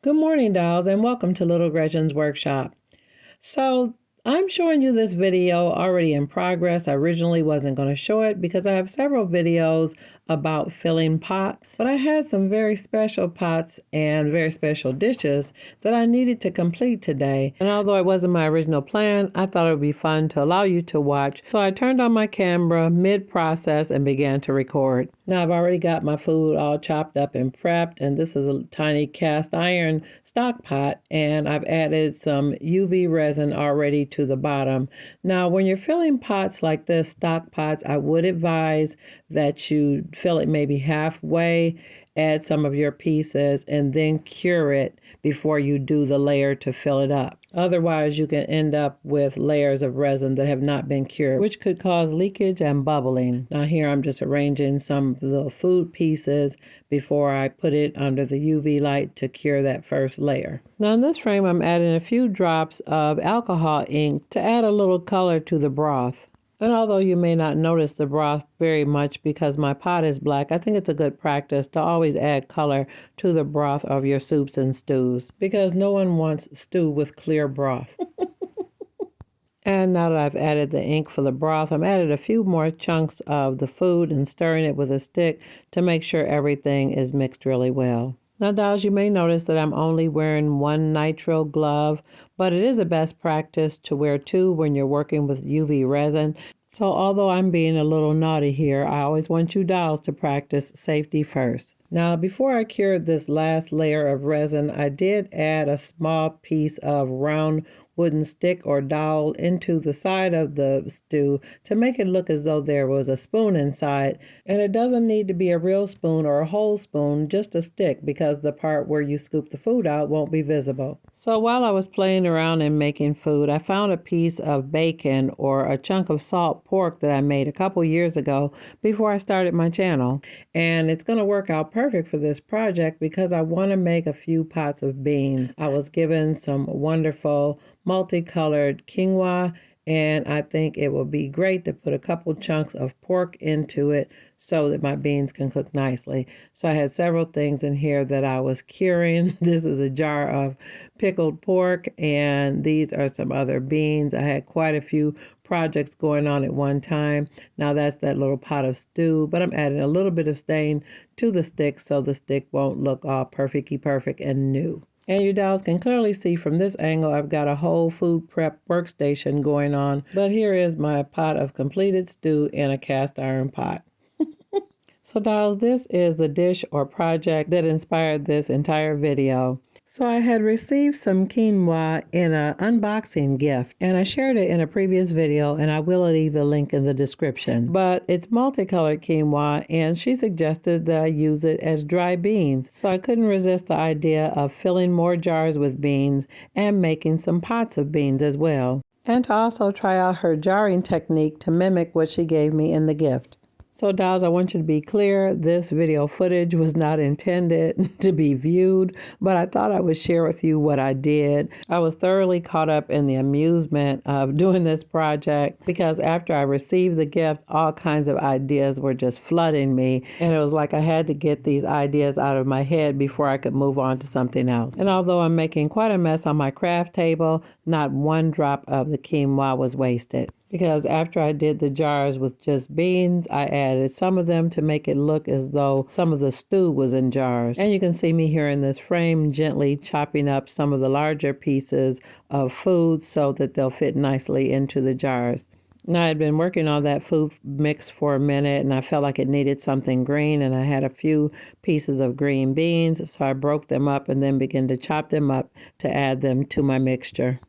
Good morning, dolls, and welcome to Little Gretchen's workshop. So I'm showing you this video already in progress. I originally wasn't going to show it because I have several videos about filling pots, but I had some very special pots and very special dishes that I needed to complete today. And although it wasn't my original plan, I thought it would be fun to allow you to watch. So I turned on my camera mid-process and began to record. Now I've already got my food all chopped up and prepped, and this is a tiny cast iron stock pot, and I've added some UV resin already to the bottom. Now when you're filling pots like this, stock pots, I would advise that you fill it maybe halfway, add some of your pieces, and then cure it before you do the layer to fill it up. Otherwise, you can end up with layers of resin that have not been cured, which could cause leakage and bubbling. Now here I'm just arranging some of the food pieces before I put it under the UV light to cure that first layer. Now in this frame, I'm adding a few drops of alcohol ink to add a little color to the broth. And although you may not notice the broth very much because my pot is black, I think it's a good practice to always add color to the broth of your soups and stews, because no one wants stew with clear broth. And now that I've added the ink for the broth, I'm added a few more chunks of the food and stirring it with a stick to make sure everything is mixed really well. Now, dolls, you may notice that I'm only wearing one nitrile glove, but it is a best practice to wear two when you're working with UV resin. So although I'm being a little naughty here, I always want you dolls to practice safety first. Now, before I cured this last layer of resin, I did add a small piece of round wooden stick or dowel into the side of the stew to make it look as though there was a spoon inside. And it doesn't need to be a real spoon or a whole spoon, just a stick, because the part where you scoop the food out won't be visible. So while I was playing around and making food, I found a piece of bacon or a chunk of salt pork that I made a couple years ago before I started my channel. And it's going to work out perfect for this project because I want to make a few pots of beans. I was given some wonderful multicolored quinoa, and I think it will be great to put a couple chunks of pork into it so that my beans can cook nicely. So I had several things in here that I was curing. This is a jar of pickled pork, and these are some other beans. I had quite a few projects going on at one time. Now that's that little pot of stew, but I'm adding a little bit of stain to the stick so the stick won't look all perfect and new. And you dolls can clearly see from this angle I've got a whole food prep workstation going on, but here is my pot of completed stew in a cast iron pot. So dolls, this is the dish or project that inspired this entire video. So I had received some quinoa in an unboxing gift, and I shared it in a previous video, and I will leave a link in the description. But it's multicolored quinoa, and she suggested that I use it as dry beans. So I couldn't resist the idea of filling more jars with beans and making some pots of beans as well. And to also try out her jarring technique to mimic what she gave me in the gift. So dolls, I want you to be clear, this video footage was not intended to be viewed, but I thought I would share with you what I did. I was thoroughly caught up in the amusement of doing this project because after I received the gift, all kinds of ideas were just flooding me, and it was like I had to get these ideas out of my head before I could move on to something else. And although I'm making quite a mess on my craft table, not one drop of the quinoa was wasted. Because after I did the jars with just beans, I added some of them to make it look as though some of the stew was in jars. And you can see me here in this frame gently chopping up some of the larger pieces of food so that they'll fit nicely into the jars. Now, I had been working on that food mix for a minute, and I felt like it needed something green, and I had a few pieces of green beans, so I broke them up and then began to chop them up to add them to my mixture.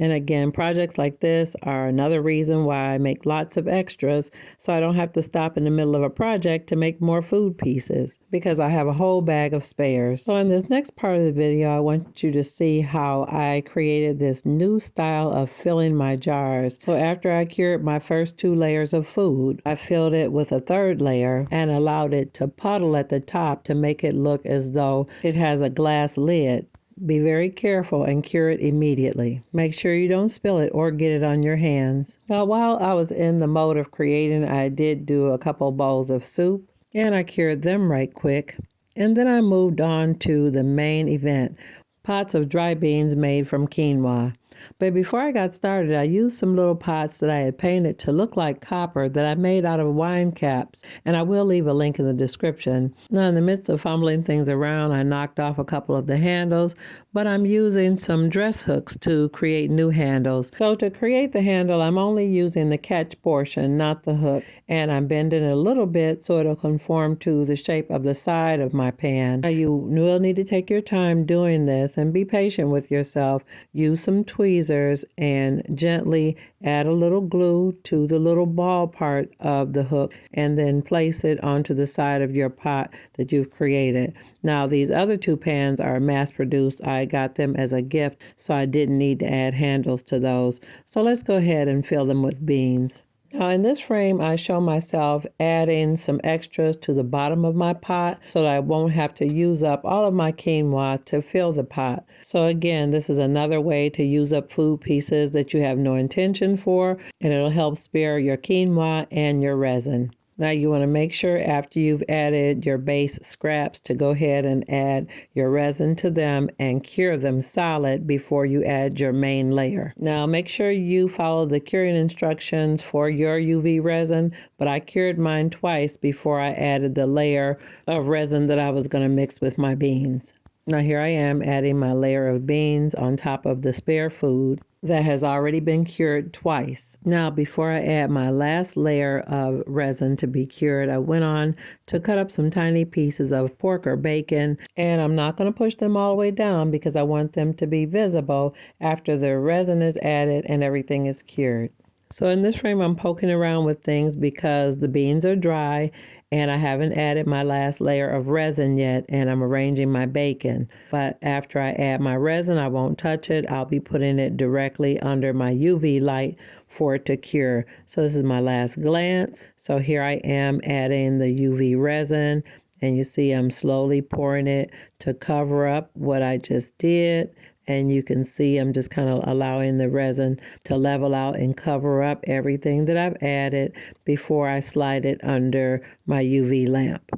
And again, projects like this are another reason why I make lots of extras so I don't have to stop in the middle of a project to make more food pieces because I have a whole bag of spares. So in this next part of the video, I want you to see how I created this new style of filling my jars. So after I cured my first 2 layers of food, I filled it with a 3rd layer and allowed it to puddle at the top to make it look as though it has a glass lid. Be very careful and cure it immediately. Make sure you don't spill it or get it on your hands. Now, while I was in the mode of creating, I did do a couple bowls of soup, and I cured them right quick. And then I moved on to the main event, pots of dry beans made from quinoa. But before I got started, I used some little pots that I had painted to look like copper that I made out of wine caps, and I will leave a link in the description. Now, in the midst of fumbling things around, I knocked off a couple of the handles, but I'm using some dress hooks to create new handles. So to create the handle, I'm only using the catch portion, not the hook, and I'm bending it a little bit so it'll conform to the shape of the side of my pan. Now, you will need to take your time doing this and be patient with yourself. Use some tweezers and gently add a little glue to the little ball part of the hook and then place it onto the side of your pot that you've created. Now, these other two pans are mass produced. I got them as a gift, so I didn't need to add handles to those. So let's go ahead and fill them with beans. Now in this frame, I show myself adding some extras to the bottom of my pot so that I won't have to use up all of my quinoa to fill the pot. So again, this is another way to use up food pieces that you have no intention for, and it'll help spare your quinoa and your resin. Now you want to make sure after you've added your base scraps to go ahead and add your resin to them and cure them solid before you add your main layer. Now make sure you follow the curing instructions for your UV resin, but I cured mine twice before I added the layer of resin that I was going to mix with my beans. Now here I am adding my layer of beans on top of the spare food that has already been cured twice. Now before I add my last layer of resin to be cured, I went on to cut up some tiny pieces of pork or bacon, and I'm not going to push them all the way down because I want them to be visible after the resin is added and everything is cured. So in this frame, I'm poking around with things because the beans are dry and I haven't added my last layer of resin yet, and I'm arranging my bacon. But after I add my resin, I won't touch it. I'll be putting it directly under my UV light for it to cure. So this is my last glance. So here I am adding the UV resin, and you see I'm slowly pouring it to cover up what I just did. And you can see I'm just kind of allowing the resin to level out and cover up everything that I've added before I slide it under my UV lamp.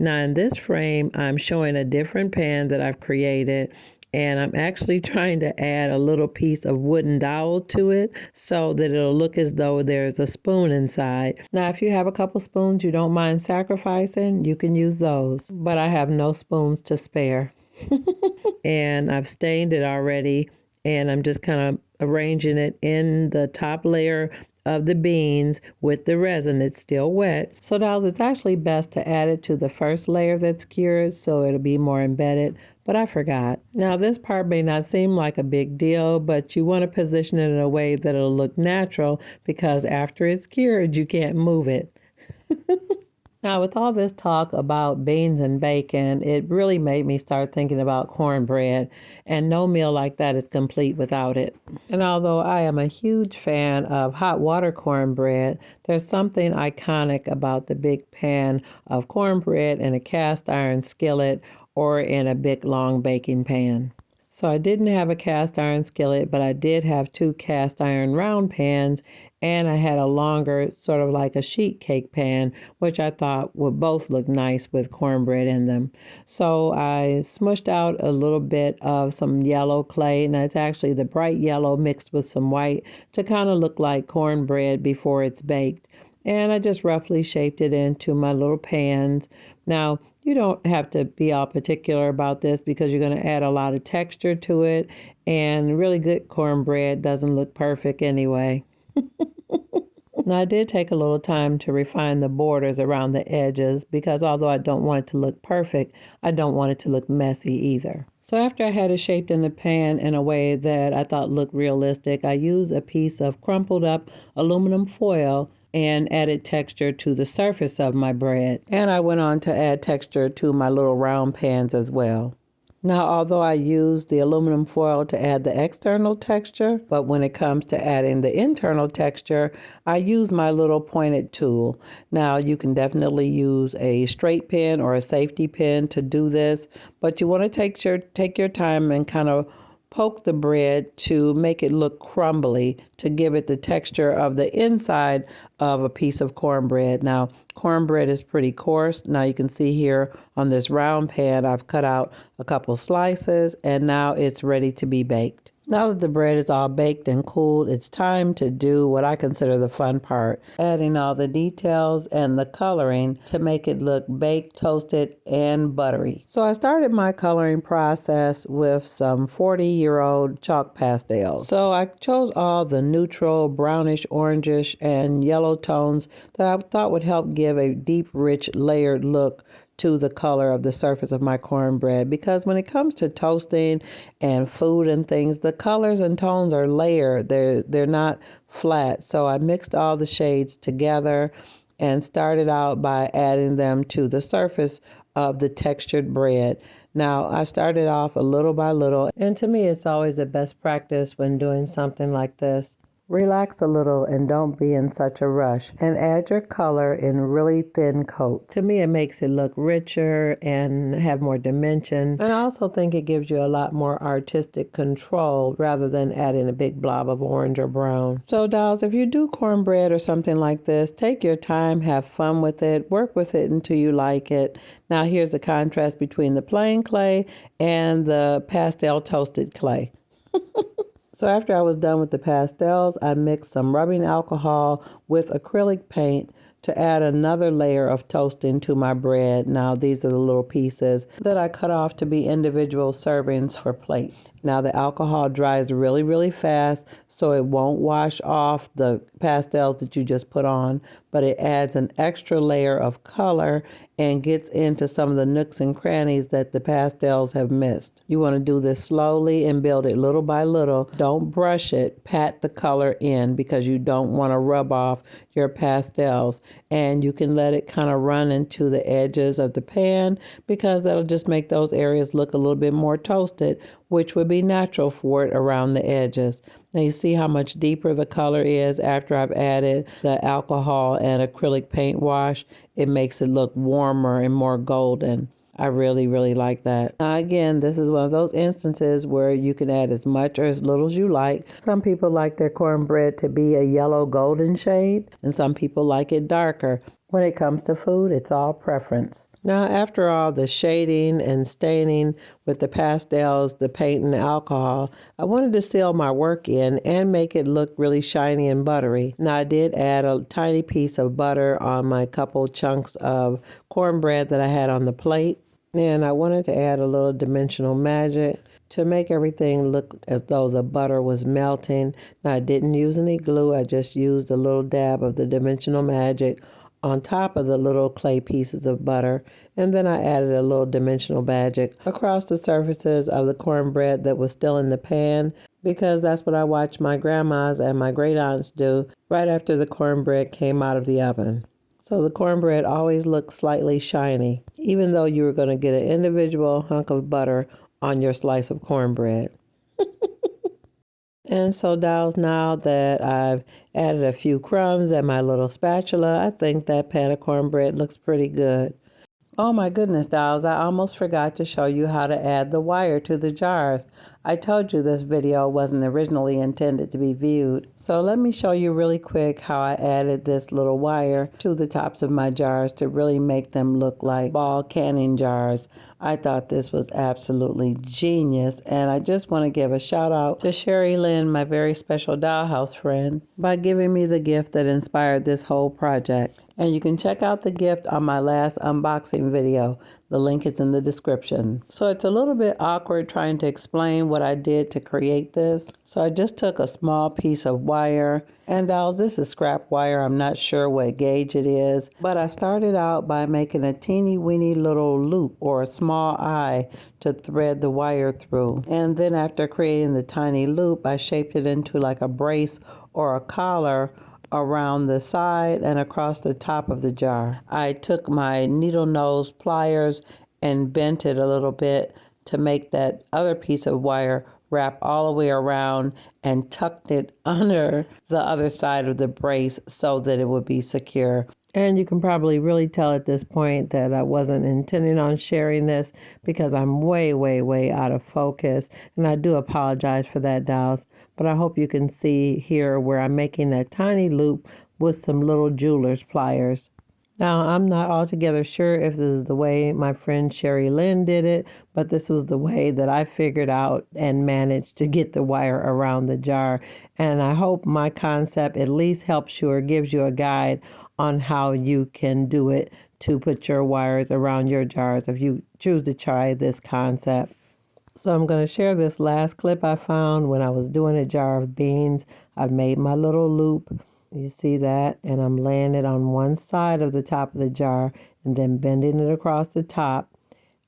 Now in this frame, I'm showing a different pan that I've created, and I'm actually trying to add a little piece of wooden dowel to it so that it'll look as though there's a spoon inside. Now if you have a couple spoons you don't mind sacrificing, you can use those, but I have no spoons to spare. And I've stained it already, and I'm just kind of arranging it in the top layer of the beans with the resin. It's still wet. So now it's actually best to add it to the first layer that's cured so it'll be more embedded, but I forgot. Now this part may not seem like a big deal, but you want to position it in a way that it'll look natural because after it's cured, you can't move it. Now, with all this talk about beans and bacon, it really made me start thinking about cornbread, and no meal like that is complete without it. And although I am a huge fan of hot water cornbread, there's something iconic about the big pan of cornbread in a cast iron skillet or in a big long baking pan. So I didn't have a cast iron skillet, but I did have two cast iron round pans, and I had a longer, sort of like a sheet cake pan, which I thought would both look nice with cornbread in them. So I smushed out a little bit of some yellow clay, and it's actually the bright yellow mixed with some white to kind of look like cornbread before it's baked. And I just roughly shaped it into my little pans. Now, you don't have to be all particular about this because you're going to add a lot of texture to it, and really good cornbread doesn't look perfect anyway. Now, I did take a little time to refine the borders around the edges because although I don't want it to look perfect, I don't want it to look messy either. So after I had it shaped in the pan in a way that I thought looked realistic, I used a piece of crumpled up aluminum foil and added texture to the surface of my bread. And I went on to add texture to my little round pans as well. Now, although I used the aluminum foil to add the external texture, but when it comes to adding the internal texture, I use my little pointed tool. Now, you can definitely use a straight pin or a safety pin to do this, but you want to take your time and kind of poke the bread to make it look crumbly, to give it the texture of the inside of a piece of cornbread. Now, cornbread is pretty coarse. Now you can see here on this round pan, I've cut out a couple slices, and now it's ready to be baked. Now that the bread is all baked and cooled, it's time to do what I consider the fun part, adding all the details and the coloring to make it look baked, toasted, and buttery. So I started my coloring process with some 40-year-old chalk pastels. So I chose all the neutral, brownish, orangish, and yellow tones that I thought would help give a deep, rich, layered look to the color of the surface of my cornbread, because when it comes to toasting and food and things, the colors and tones are layered. They're not flat. So I mixed all the shades together and started out by adding them to the surface of the textured bread. Now, I started off a little by little, and to me it's always the best practice when doing something like this. Relax a little and don't be in such a rush, and add your color in really thin coats. To me, it makes it look richer and have more dimension. And I also think it gives you a lot more artistic control rather than adding a big blob of orange or brown. So dolls, if you do cornbread or something like this, take your time, have fun with it, work with it until you like it. Now here's the contrast between the plain clay and the pastel toasted clay. So after I was done with the pastels, I mixed some rubbing alcohol with acrylic paint to add another layer of toasting to my bread. Now these are the little pieces that I cut off to be individual servings for plates. Now the alcohol dries really, really fast, so it won't wash off the pastels that you just put on, but it adds an extra layer of color and gets into some of the nooks and crannies that the pastels have missed. You want to do this slowly and build it little by little. Don't brush it, pat the color in, because you don't want to rub off your pastels. And you can let it kind of run into the edges of the pan, because that'll just make those areas look a little bit more toasted, which would be natural for it around the edges. Now you see how much deeper the color is after I've added the alcohol and acrylic paint wash. It makes it look warmer and more golden. I really, really like that. Now again, this is one of those instances where you can add as much or as little as you like. Some people like their cornbread to be a yellow golden shade, and some people like it darker. When it comes to food, it's all preference. Now, after all the shading and staining with the pastels, the paint, and the alcohol, I wanted to seal my work in and make it look really shiny and buttery. Now, I did add a tiny piece of butter on my couple chunks of cornbread that I had on the plate. And I wanted to add a little dimensional magic to make everything look as though the butter was melting. Now, I didn't use any glue. I just used a little dab of the dimensional magic on top of the little clay pieces of butter, and then I added a little dimensional magic across the surfaces of the cornbread that was still in the pan, because that's what I watched my grandmas and my great aunts do right after the cornbread came out of the oven. So the cornbread always looked slightly shiny, even though you were going to get an individual hunk of butter on your slice of cornbread. And so dolls, now that I've added a few crumbs and my little spatula, I think that pan of cornbread looks pretty good. Oh my goodness, dolls, I almost forgot to show you how to add the wire to the jars. I told you this video wasn't originally intended to be viewed. So let me show you really quick how I added this little wire to the tops of my jars to really make them look like ball canning jars. I thought this was absolutely genius, and I just want to give a shout out to Sherry Lynn, my very special Dollhouse friend, by giving me the gift that inspired this whole project. And you can check out the gift on my last unboxing video. The link is in the description. So it's a little bit awkward trying to explain what I did to create this. So I just took a small piece of wire, and dolls, this is scrap wire. I'm not sure what gauge it is, but I started out by making a teeny weeny little loop or a small eye to thread the wire through. And then after creating the tiny loop, I shaped it into like a brace or a collar around the side and across the top of the jar. I took my needle nose pliers and bent it a little bit to make that other piece of wire wrap all the way around, and tucked it under the other side of the brace so that it would be secure. And you can probably really tell at this point that I wasn't intending on sharing this because I'm way, way, way out of focus. And I do apologize for that, dolls. But I hope you can see here where I'm making that tiny loop with some little jeweler's pliers. Now, I'm not altogether sure if this is the way my friend Sherry Lynn did it, but this was the way that I figured out and managed to get the wire around the jar. And I hope my concept at least helps you or gives you a guide on how you can do it to put your wires around your jars if you choose to try this concept. So I'm going to share this last clip I found when I was doing a jar of beans. I've made my little loop. You see that? And I'm laying it on one side of the top of the jar and then bending it across the top.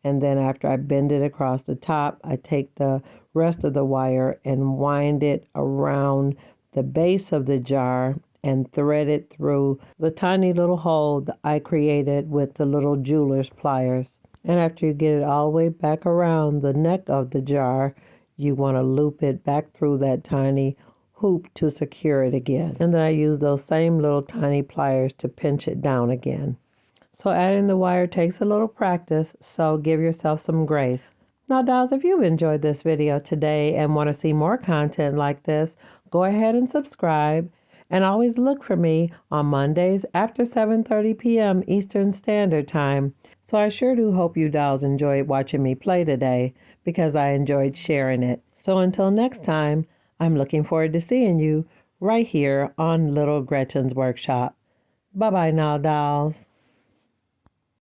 And then after I bend it across the top, I take the rest of the wire and wind it around the base of the jar and thread it through the tiny little hole that I created with the little jeweler's pliers. And after you get it all the way back around the neck of the jar, you want to loop it back through that tiny hoop to secure it again. And then I use those same little tiny pliers to pinch it down again. So adding the wire takes a little practice, so give yourself some grace. Now, dolls, if you've enjoyed this video today and want to see more content like this, go ahead and subscribe. And always look for me on Mondays after 7:30 p.m. Eastern Standard Time. So I sure do hope you dolls enjoyed watching me play today because I enjoyed sharing it. So until next time, I'm looking forward to seeing you right here on Little Gretchen's Workshop. Bye-bye now, dolls.